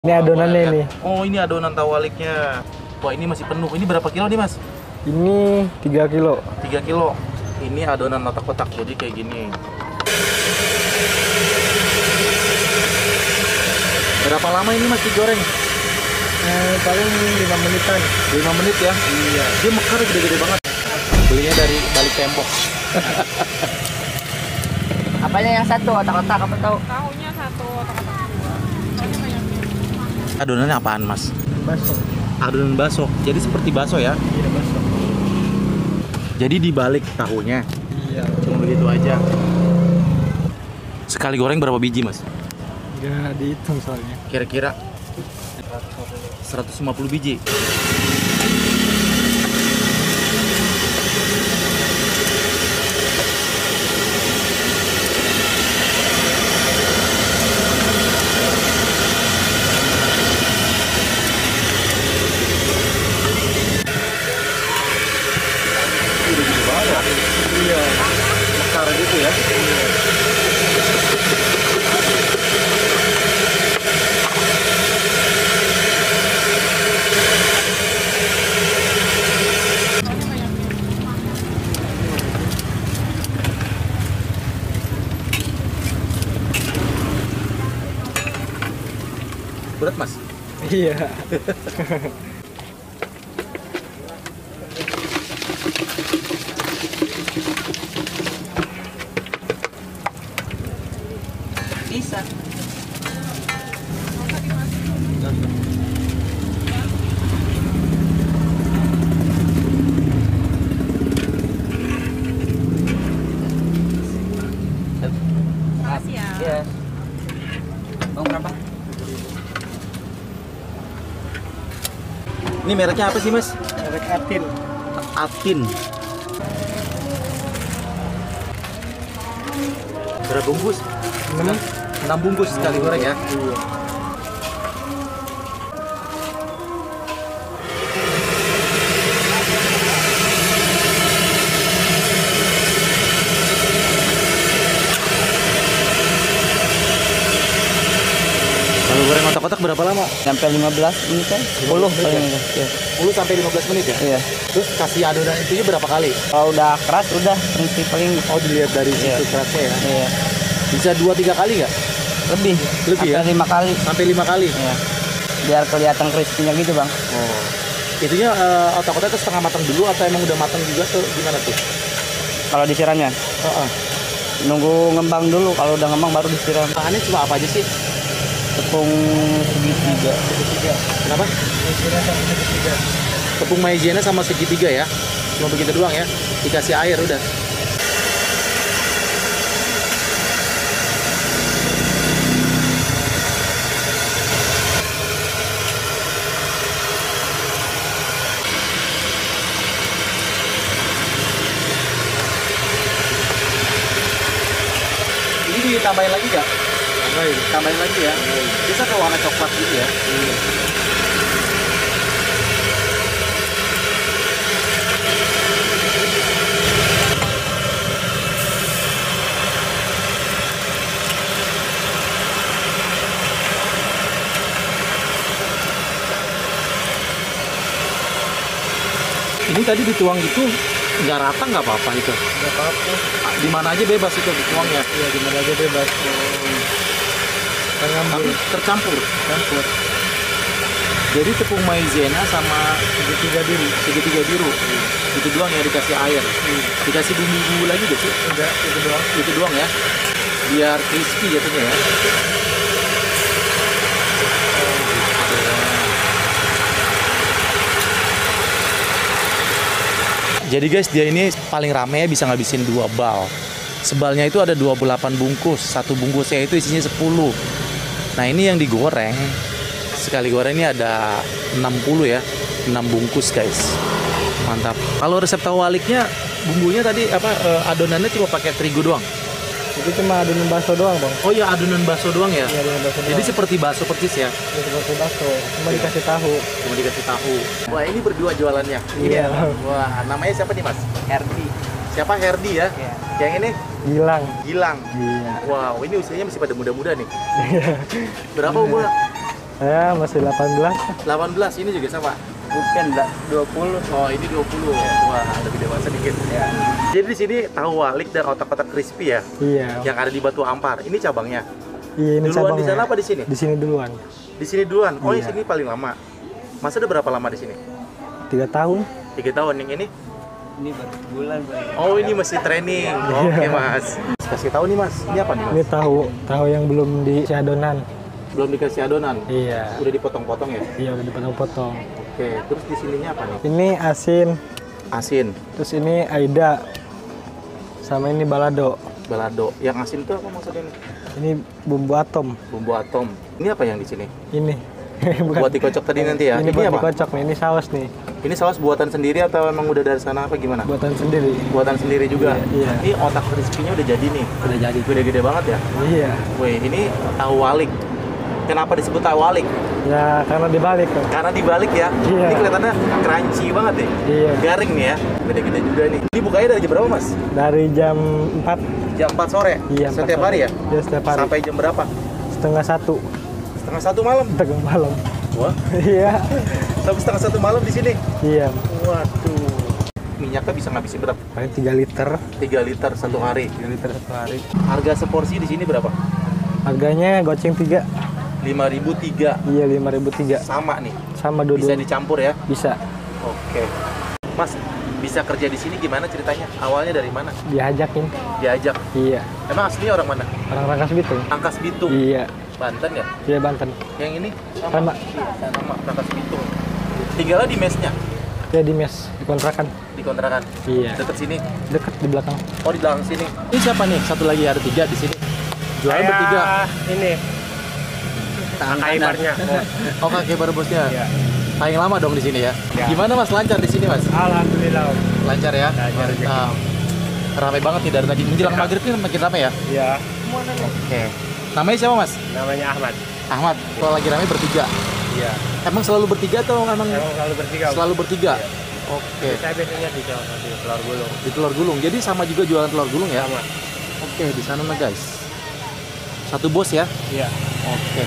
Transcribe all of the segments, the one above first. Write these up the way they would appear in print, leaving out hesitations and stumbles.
Ini adonannya ini. Oh, ini adonan tawaliknya. Wah, ini masih penuh. Ini berapa kilo nih, Mas? Ini 3 kilo. 3 kilo. Ini adonan kotak-kotak, jadi kayak gini. Berapa lama ini Mas digoreng? Paling 5 menitan. 5 menit ya? Iya. Dia mekar gede-gede banget. Belinya dari balik tembok. Apanya yang satu otak-otak apa tahu? Tahunya satu, otak-otak dua. Soalnya banyak. Adonannya apaan, Mas? Bakso. Adonan bakso. Jadi seperti bakso ya? Iya, bakso. Jadi dibalik tahunya. Iya. Cuma begitu aja. Sekali goreng berapa biji, Mas? Nggak dihitung soalnya. Kira-kira 150 biji. Udah gede banget ya? Iya. Mekar gitu ya? Berat, Mas? Iya. Bisa. Makasih ya. Iya. Bang berapa? Ini mereknya apa sih, Mas? Merek Atin. Atin. Berapa bungkus? 6 bungkus sekali goreng ya? Iya. Kalau goreng otak-otak berapa lama? Sampai 15 ini kan? 10 paling enggak. Iya. 10 sampai 15 menit ya? Iya. Terus kasih adonan itu berapa kali? Kalau udah keras udah berhenti paling Oh, dilihat dari Iya. situ kerasnya ya? iya. Bisa 2-3 kali nggak? Lebih. Lebih ya? Sampai 5 kali. Sampai 5 kali? Iya. Biar kelihatan crispy-nya gitu, Bang. Oh. Itunya otak-otak itu setengah matang dulu atau emang udah matang juga tuh gimana tuh? Kalau disiramnya Heeh. nunggu ngembang dulu, kalau udah ngembang baru disiram. Bahannya cuma apa aja sih? Tepung segitiga. Kenapa? Tepung maizena sama segitiga ya? Cuma begitu doang ya? Dikasih air udah. Ini ditambahin lagi nggak? Tambahin lagi ya. Bisa ke warna coklat gitu ya. Ini tadi dituang gitu nggak rata nggak apa-apa itu. Nggak apa-apa. Di mana aja bebas itu dituangnya. Iya, di mana aja bebas. Kita ngambil Tapi tercampur. campur Jadi tepung maizena sama segitiga biru. segitiga biru. Itu doang ya dikasih air. Dikasih bumbu-bumbu lagi gak sih? Enggak, itu doang. Itu doang ya. Biar crispy jatuhnya ya. Jadi guys, dia ini paling rame bisa ngabisin 2 bal. Sebalnya itu ada 28 bungkus. Satu bungkusnya itu isinya 10. Nah, ini yang digoreng. Sekali goreng ini ada 60 ya. 6 bungkus guys. Mantap. Kalau resep tawaliknya bumbunya tadi adonannya cuma pakai terigu doang. Itu cuma adonan bakso doang, Bang. Oh ya, adonan bakso doang ya. Iya, adonan bakso doang. Jadi seperti bakso persis ya. Itu seperti bakso, cuma dikasih tahu. Cuma dikasih tahu. Wah, ini berdua jualannya. Iya. Wah, namanya siapa nih, Mas? Herdi. Siapa? Herdi ya? Iya. Yang ini? Gilang. Gilang. Iya. Wow, ini usianya masih pada muda-muda nih. Berapa umur? Saya masih 18. 18, ini juga sama? Bukan, 20. Oh, ini 20. Wah, lebih dewasa dikit. Ya. Jadi di sini tahu walik dan otak-otak crispy ya? Iya. Yang ada di Batu Ampar. Ini cabangnya. Iya, ini Duluan di cabangnya. sana apa di sini? Di sini duluan. Di sini duluan. Oh, di Iya. sini paling lama. Mas udah berapa lama di sini? 3 tahun. 3 tahun. Yang ini? Ini baru bulan. Oh, ini masih training. Oke, Mas. Kasih tahu nih, Mas. Ini apa nih, Mas? Ini tahu yang belum dikasih adonan. Belum dikasih adonan. Iya. Udah dipotong-potong ya? Iya, udah dipotong-potong. Oke, terus di sininya apa nih? Ini asin, Asin, terus ini aida, sama ini balado. balado. Yang asin itu apa maksudnya nih? Ini bumbu atom. Bumbu atom. Ini apa yang di sini? Ini. Buat dikocok tadi nanti ya? Ini Ini buat apa? dikocok nih. Ini saus nih. Ini saus buatan sendiri atau emang udah dari sana apa gimana? Buatan sendiri. Buatan sendiri juga? Iya, iya. Ini otak crispy-nya udah jadi nih? Udah jadi. Gede-gede banget ya? Iya. Wih, ini tahu walik. Kenapa disebut tahu walik? Ya karena dibalik kan. Karena dibalik ya? Iya. Ini kelihatannya crunchy banget ya? Iya. Garing nih ya? Gede-gede juga nih. Ini bukanya dari jam berapa, Mas? Dari jam 4. Jam 4 sore? Iya. 4 Setiap sore. hari ya? Iya, setiap hari. Sampai jam berapa? Setengah 1. Setengah 1 malam? Tengah malam. Wah, Iya. sampai setengah 1 malam di sini? Iya. Waduh. Minyaknya bisa ngabisin berapa? Paling 3 liter. 3 liter satu hari. 3 liter satu hari. Harga seporsi di sini berapa? Harganya goceng 3. 5.003. Iya, 5.003. Sama nih. Sama Bisa dua-dua. dicampur ya? Bisa. Oke. Mas, bisa kerja di sini gimana ceritanya? Awalnya dari mana? Diajakin. Diajak. Iya. Emang aslinya orang mana? Orang Rangkas Bitung. Rangkas Bitung. Iya. Banten ya? Iya, Banten. Yang ini Sama. Sama Rangkas Bitung. Tinggalnya di mesnya, Ya di mes, di kontrakan. di kontrakan. Iya. Deket sini. Dekat di belakang. Oh, di belakang sini. Ini siapa nih? Satu lagi ada 3 di sini. Jualan bertiga. Ini. Kakak iparnya. Oh, kakek baru bosnya. Iya. Paling lama dong di sini ya. Iya. Gimana Mas, lancar di sini Mas? Alhamdulillah. Lancar ya? Lancar, Mantap. Ramai banget nih dari tadi. Menjelang maghrib ini makin ramai ya? Iya. Oke. Namanya siapa Mas? Namanya Ahmad. Ahmad. Kalau lagi ramai bertiga. Iya. Emang selalu bertiga atau emang selalu bertiga. selalu bertiga? Oke. Saya biasanya di Telur Gulung. Di telur gulung. Jadi sama juga jualan telur gulung ya? Sama. Oke, di sana mah guys. Satu bos ya? Iya. Oke.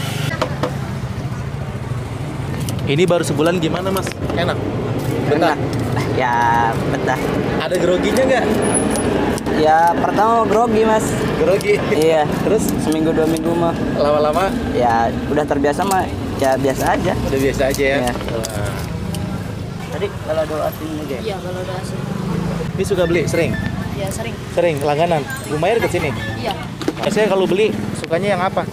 Ini baru sebulan gimana Mas? Enak? Betah? Ya betah. Ada groginya nggak? Ya pertama grogi mas. Grogi. Iya. Terus Seminggu 2 minggu mah. lama-lama Ya udah terbiasa mah. Ya biasa aja. udah biasa aja ya? Iya. Wah. Tadi kalau ada asing aja. Iya, kalau udah asing. Ini suka beli? Sering? Ya sering. Sering? Langganan? Lumayan ke sini? Iya. Biasanya kalau beli sukanya yang apa?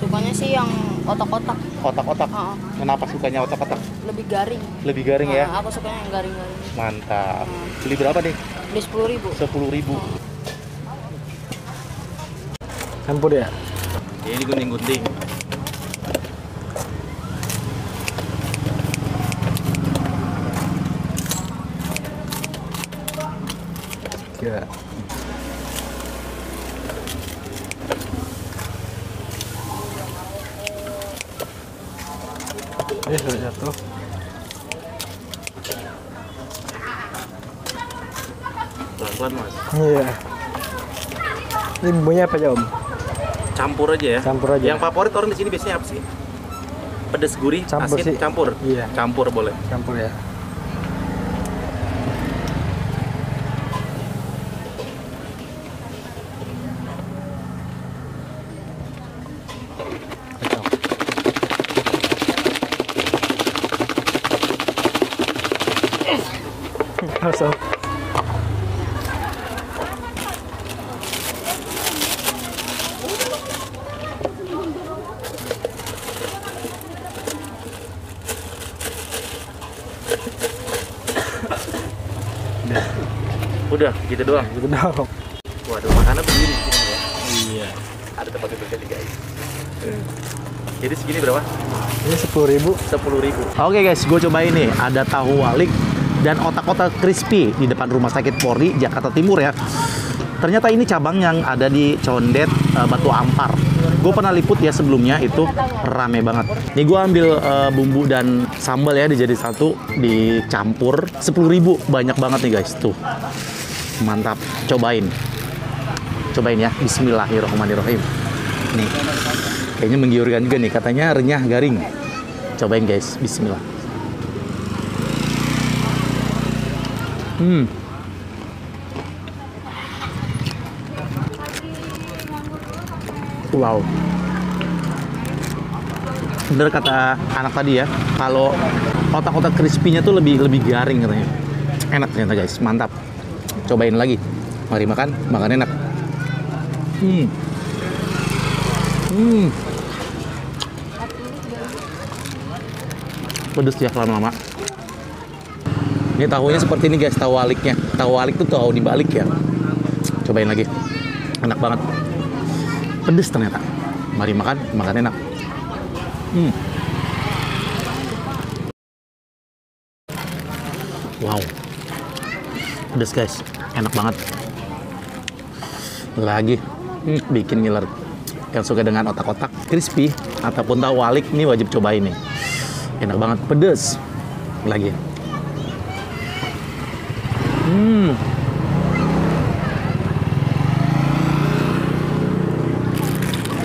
Sukanya sih yang otak-otak. Otak-otak? Heeh. Kenapa sukanya otak-otak? Lebih garing. Lebih garing ya? Nah, aku sukanya yang garing-garing. Mantap. Beli berapa nih? Beli 10.000. 10.000. Campur ya? Ini gunting-gunting. Iya. Ini sudah jatuh. Pelan-pelan Mas. Iya. Ini bumbunya apa aja Om? Campur aja ya? Campur aja. Yang favorit orang di sini biasanya apa sih? Pedas, gurih, Campur asin, sih. campur? Iya. Campur boleh. Campur ya. Langsung. Udah, gitu doang. Gitu dong. Waduh, makannya berdiri di sini ya. Iya. Ada tempat duduknya nih guys. Jadi segini berapa? Ini 10.000. 10.000. Oke guys, gue cobain nih. Ada tahu walik dan otak-otak crispy di depan Rumah Sakit Polri, Jakarta Timur ya. Ternyata ini cabang yang ada di Condet, Batu Ampar. Gue pernah liput ya sebelumnya, itu rame banget. Nih gue ambil bumbu dan sambal ya, dijadi satu, dicampur. 10.000, banyak banget nih guys, tuh. Mantap, cobain. Cobain ya, bismillahirrahmanirrahim. Nih, kayaknya menggiurkan juga nih, katanya renyah garing. Cobain guys, bismillah. Wow. Bener kata anak tadi ya, kalau otak-otak crispy-nya tuh lebih garing katanya. Enak ternyata guys, mantap. Cobain lagi. Mari makan enak. Pedes ya lama-lama. Ini tahunya seperti ini guys, tahu waliknya. Tahu walik tuh tahu dibalik ya. Cobain lagi. Enak banget. Pedes ternyata. Mari makan enak. Wow. Pedes guys, enak banget. Lagi bikin ngiler. Yang suka dengan otak-otak crispy ataupun tahu walik nih wajib cobain nih. Enak banget, pedes. Lagi.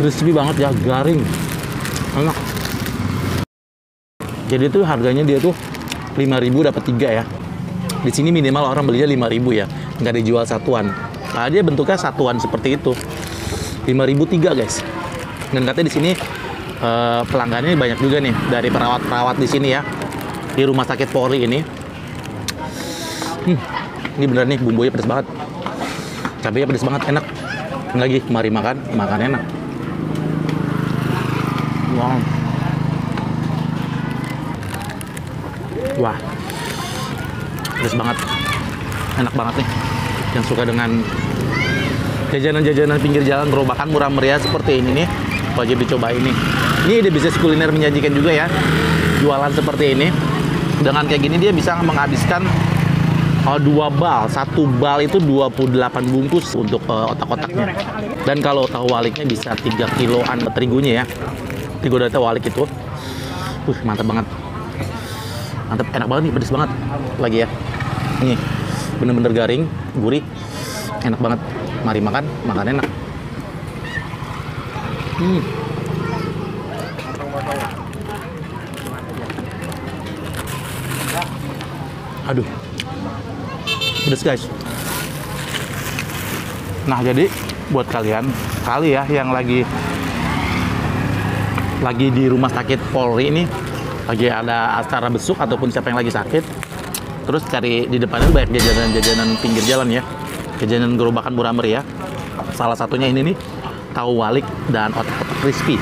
Crispy banget ya, garing. Enak. Jadi tuh harganya dia tuh 5.000 dapat 3 ya. Di sini minimal orang belinya 5.000 ya, nggak dijual satuan. Nah, dia bentuknya satuan seperti itu. 5.000 3 guys. Dan katanya di sini pelanggannya banyak juga nih dari perawat-perawat di sini ya. Di rumah sakit Polri ini. Ini bener nih bumbunya pedas banget. Cabenya pedas banget, enak. Lagi mari makan enak. Wow. Wah. Pedas banget. Enak banget nih. Yang suka dengan jajanan-jajanan pinggir jalan, gerobakan murah meriah seperti ini nih, wajib dicoba ini. Ini ide bisnis kuliner menjanjikan juga ya. Jualan seperti ini. Dengan kayak gini dia bisa menghabiskan 2 bal. 1 bal itu 28 bungkus untuk otak-otaknya. Dan kalau tahu waliknya bisa 3 kiloan terigunya ya. 3 tahu walik itu. Mantap banget. Mantap, enak banget nih, pedes banget. Lagi ya. Nih, bener-bener garing, gurih. Enak banget. Mari makan enak. Aduh. Pedes guys. Nah, jadi buat kalian kali ya yang lagi di rumah sakit Polri ini, lagi ada acara besuk ataupun siapa yang lagi sakit, terus cari di depannya banyak jajanan pinggir jalan ya, jajanan gerobakan murah meriah. Salah satunya ini nih, tahu walik dan otak-otak crispy.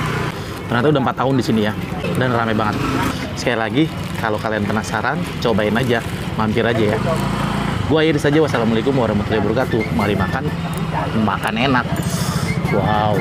Ternyata udah 4 tahun di sini ya, dan ramai banget. Sekali lagi, kalau kalian penasaran, cobain aja, mampir aja ya. Gua akhiri saja, wassalamualaikum warahmatullahi wabarakatuh. Mari makan enak. Wow.